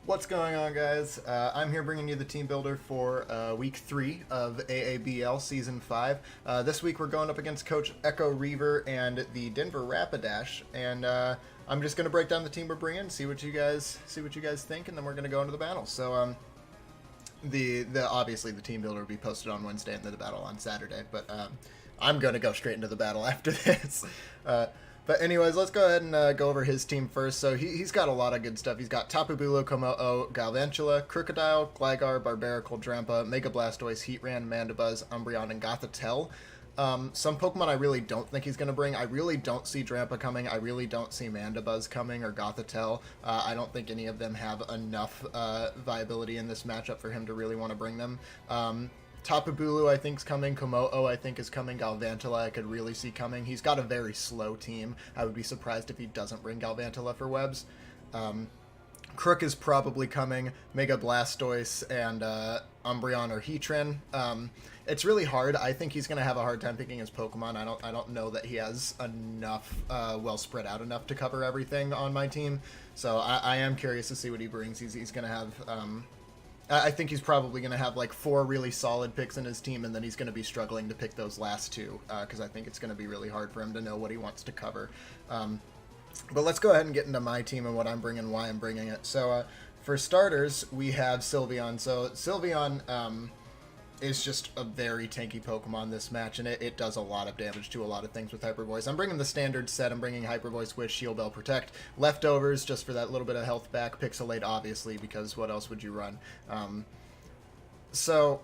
What's going on, guys? I'm here bringing you the team builder for week 3 of AABL Season 5. This week we're going up against Coach Echo Reaver and the Denver Rapidash, and I'm just going to break down the team we're bringing, see what you guys think, and then we're going to go into the battle. So the obviously the team builder will be posted on Wednesday and then the battle on Saturday, but I'm going to go straight into the battle after this. But anyways, let's go ahead and go over his team first. So he's got a lot of good stuff. He's got Tapu Bulu, Komodo, Galvantula, Crocodile, Gligar, Barbarical, Drampa, Mega Blastoise, Heatran, Mandibuzz, Umbreon, and Gothitelle. Some Pokemon I really don't think he's going to bring. I really don't see Drampa coming. I really don't see Mandibuzz coming or Gothitelle. I don't think any of them have enough viability in this matchup for him to really want to bring them. Tapu Bulu, I think, is coming. Komodo, I think, is coming. Galvantula, I could really see coming. He's got a very slow team. I would be surprised if he doesn't bring Galvantula for webs. Crook is probably coming. Mega Blastoise and Umbreon or Heatran. It's really hard. I think he's going to have a hard time picking his Pokemon. I don't know that he has enough, well spread out enough to cover everything on my team. So I am curious to see what he brings. He's going to have... I think he's probably going to have like 4 really solid picks in his team, and then he's going to be struggling to pick those last 2, because I think it's going to be really hard for him to know what he wants to cover. But let's go ahead and get into my team and what I'm bringing, why I'm bringing it. So for starters, we have Sylveon. So Sylveon is just a very tanky Pokemon this match, and it does a lot of damage to a lot of things with Hyper Voice. I'm bringing the standard set. I'm bringing Hyper Voice, Wish, Shield Bell, Protect. Leftovers, just for that little bit of health back. Pixelate, obviously, because what else would you run? So,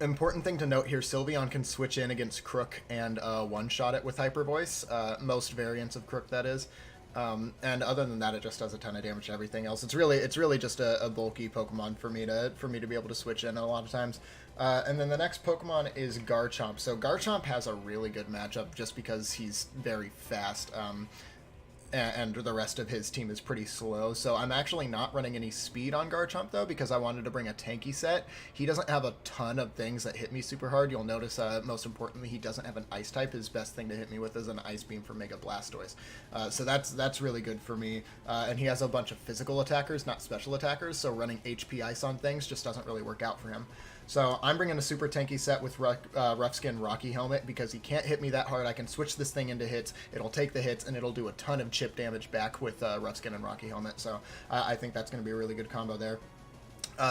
important thing to note here, Sylveon can switch in against Crook and one-shot it with Hyper Voice. Most variants of Crook, that is. And other than that, it just does a ton of damage to everything else. It's really just a bulky Pokemon for me to be able to switch in a lot of times. And then the next Pokemon is Garchomp. So Garchomp has a really good matchup just because he's very fast. And the rest of his team is pretty slow. So I'm actually not running any speed on Garchomp, though, because I wanted to bring a tanky set. He doesn't have a ton of things that hit me super hard. You'll notice, most importantly, he doesn't have an Ice type. His best thing to hit me with is an Ice Beam from Mega Blastoise. So that's really good for me. And he has a bunch of physical attackers, not special attackers, so running HP Ice on things just doesn't really work out for him. So I'm bringing a super tanky set with Rough Skin Rocky Helmet because he can't hit me that hard. I can switch this thing into hits. It'll take the hits, and it'll do a ton of chip damage back with Rough Skin and Rocky Helmet. So I think that's going to be a really good combo there.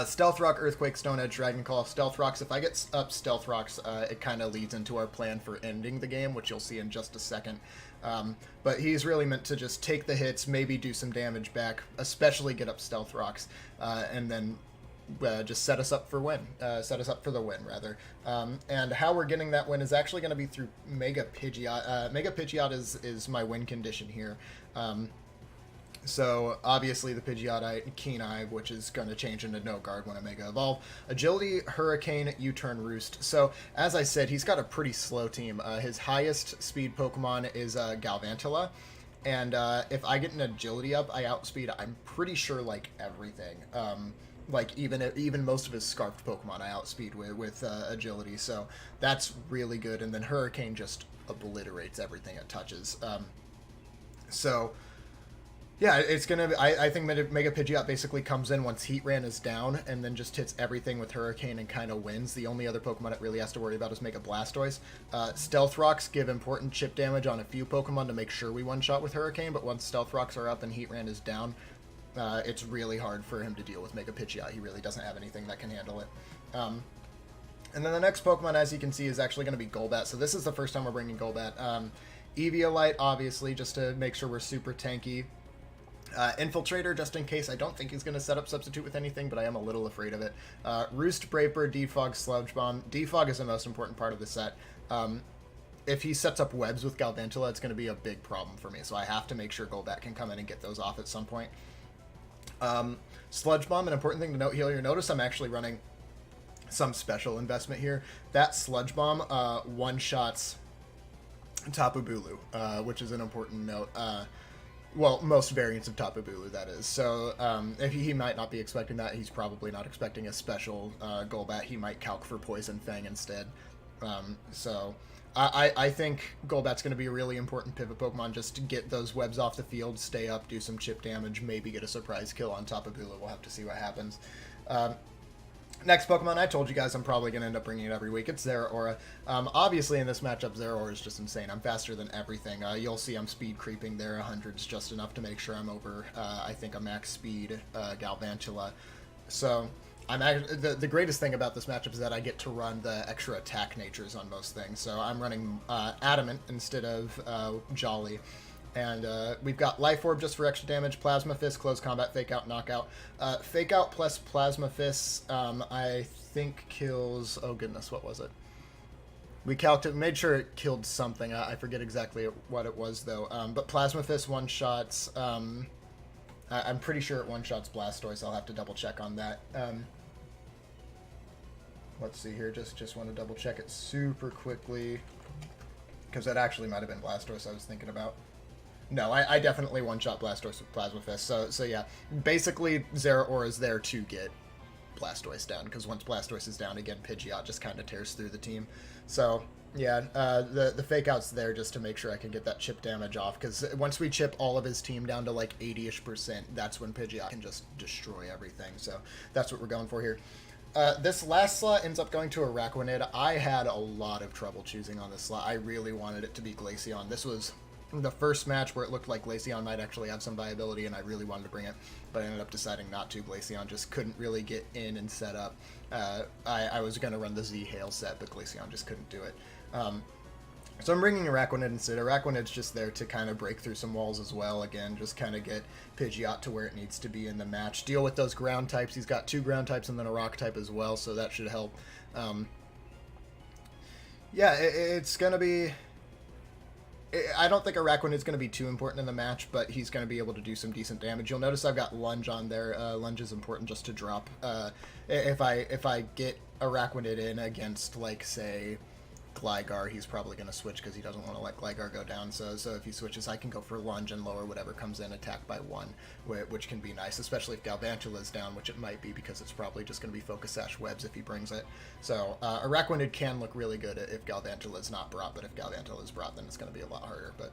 Stealth Rock, Earthquake, Stone Edge, Dragon Claw, Stealth Rocks. If I get up Stealth Rocks, it kind of leads into our plan for ending the game, which you'll see in just a second. But he's really meant to just take the hits, maybe do some damage back, especially get up Stealth Rocks, and then just set us up for the win, rather. And how we're getting that win is actually going to be through Mega Pidgeot. Mega Pidgeot is my win condition here. So obviously the Pidgeot Keen Eye, which is going to change into No Guard when I Mega Evolve. Agility, Hurricane, U-Turn, Roost. So as I said, he's got a pretty slow team. His highest speed Pokemon is Galvantula. And if I get an Agility up, I outspeed, I'm pretty sure, like, everything. Like even most of his Scarfed Pokemon I outspeed with Agility, so that's really good. And then Hurricane just obliterates everything it touches. So yeah, it's gonna be, I think Mega Pidgeot basically comes in once Heatran is down and then just hits everything with Hurricane and kind of wins. The only other Pokemon it really has to worry about is Mega Blastoise. Stealth Rocks give important chip damage on a few Pokemon to make sure we one-shot with Hurricane, but once Stealth Rocks are up and Heatran is down, it's really hard for him to deal with Mega Pidgeot. He really doesn't have anything that can handle it. And then the next Pokemon, as you can see, is actually going to be Golbat. So this is the first time we're bringing Golbat. Eviolite, obviously, just to make sure we're super tanky. Infiltrator, just in case. I don't think he's going to set up Substitute with anything, but I am a little afraid of it. Roost, Braper, Defog, Sludge Bomb. Defog is the most important part of the set. If he sets up webs with Galvantula, it's going to be a big problem for me. So I have to make sure Golbat can come in and get those off at some point. Sludge Bomb, an important thing to note here. You'll notice I'm actually running some special investment here. That Sludge Bomb one-shots Tapu Bulu, which is an important note. Well, most variants of Tapu Bulu, that is. So if he might not be expecting that, he's probably not expecting a special Golbat. He might calc for Poison Fang instead. So I think Golbat's going to be a really important pivot Pokemon just to get those webs off the field, stay up, do some chip damage, maybe get a surprise kill on top of Bula. We'll have to see what happens. Next Pokemon, I told you guys I'm probably going to end up bringing it every week. It's Zeraora. Obviously, in this matchup, Zeraora is just insane. I'm faster than everything. You'll see I'm speed creeping there. 100's just enough to make sure I'm over, I think, a max speed Galvantula. So the greatest thing about this matchup is that I get to run the extra attack natures on most things. So I'm running Adamant instead of Jolly. And we've got Life Orb just for extra damage, Plasma Fist, Close Combat, Fake Out, Knockout. Fake Out plus Plasma Fist, I think kills... Oh, goodness, what was it? We made sure it killed something. I forget exactly what it was, though. But Plasma Fist one-shots... I'm pretty sure it one-shots Blastoise. I'll have to double-check on that. Let's see here. Just want to double-check it super quickly. Because that actually might have been Blastoise I was thinking about. No, I definitely one-shot Blastoise with Plasma Fist. So yeah, basically Zeraora is there to get Blastoise down, because once Blastoise is down again, Pidgeot just kind of tears through the team. So yeah, the Fake Out's there just to make sure I can get that chip damage off, because once we chip all of his team down to like 80-ish%, that's when Pidgeot can just destroy everything. So that's what we're going for here. This last slot ends up going to Araquanid. I had a lot of trouble choosing on this slot. I really wanted it to be Glaceon. This was the first match where it looked like Glaceon might actually have some viability, and I really wanted to bring it, but I ended up deciding not to. Glaceon just couldn't really get in and set up. I was going to run the Z-Hail set, but Glaceon just couldn't do it. So I'm bringing Araquanid instead. Araquanid's just there to kind of break through some walls as well. Again, just kind of get Pidgeot to where it needs to be in the match. Deal with those ground types. He's got 2 ground types and then a rock type as well, so that should help. Yeah, it's going to be... I don't think Araquanid is going to be too important in the match, but he's going to be able to do some decent damage. You'll notice I've got Lunge on there. Lunge is important just to drop. If I get Araquanid in against, like, say, Gligar, he's probably going to switch because he doesn't want to let Gligar go down. So if he switches, I can go for Lunge and lower whatever comes in, attack by 1, which can be nice, especially if Galvantula is down, which it might be because it's probably just going to be Focus Sash Webs if he brings it. So Araquanid can look really good if Galvantula is not brought, but if Galvantula is brought, then it's going to be a lot harder. But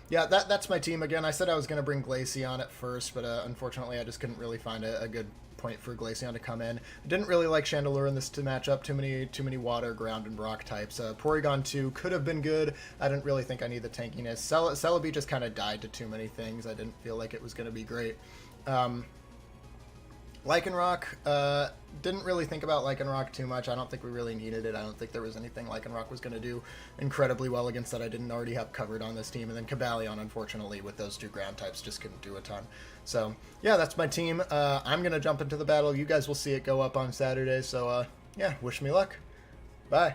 yeah, that's my team. Again, I said I was going to bring Glaceon at first, but unfortunately I just couldn't really find a good point for Glaceon to come in. I didn't really like Chandelure in this matchup. Too many water, ground, and rock types. Porygon 2 could have been good. I didn't really think I need the tankiness. Celebi just kind of died to too many things. I didn't feel like it was going to be great. Lycanroc, didn't really think about Lycanroc too much. I don't think we really needed it. I don't think there was anything Lycanroc was going to do incredibly well against that I didn't already have covered on this team. And then Cobalion, unfortunately, with those 2 ground types, just couldn't do a ton. So, yeah, that's my team. I'm going to jump into the battle. You guys will see it go up on Saturday. So, yeah, wish me luck. Bye.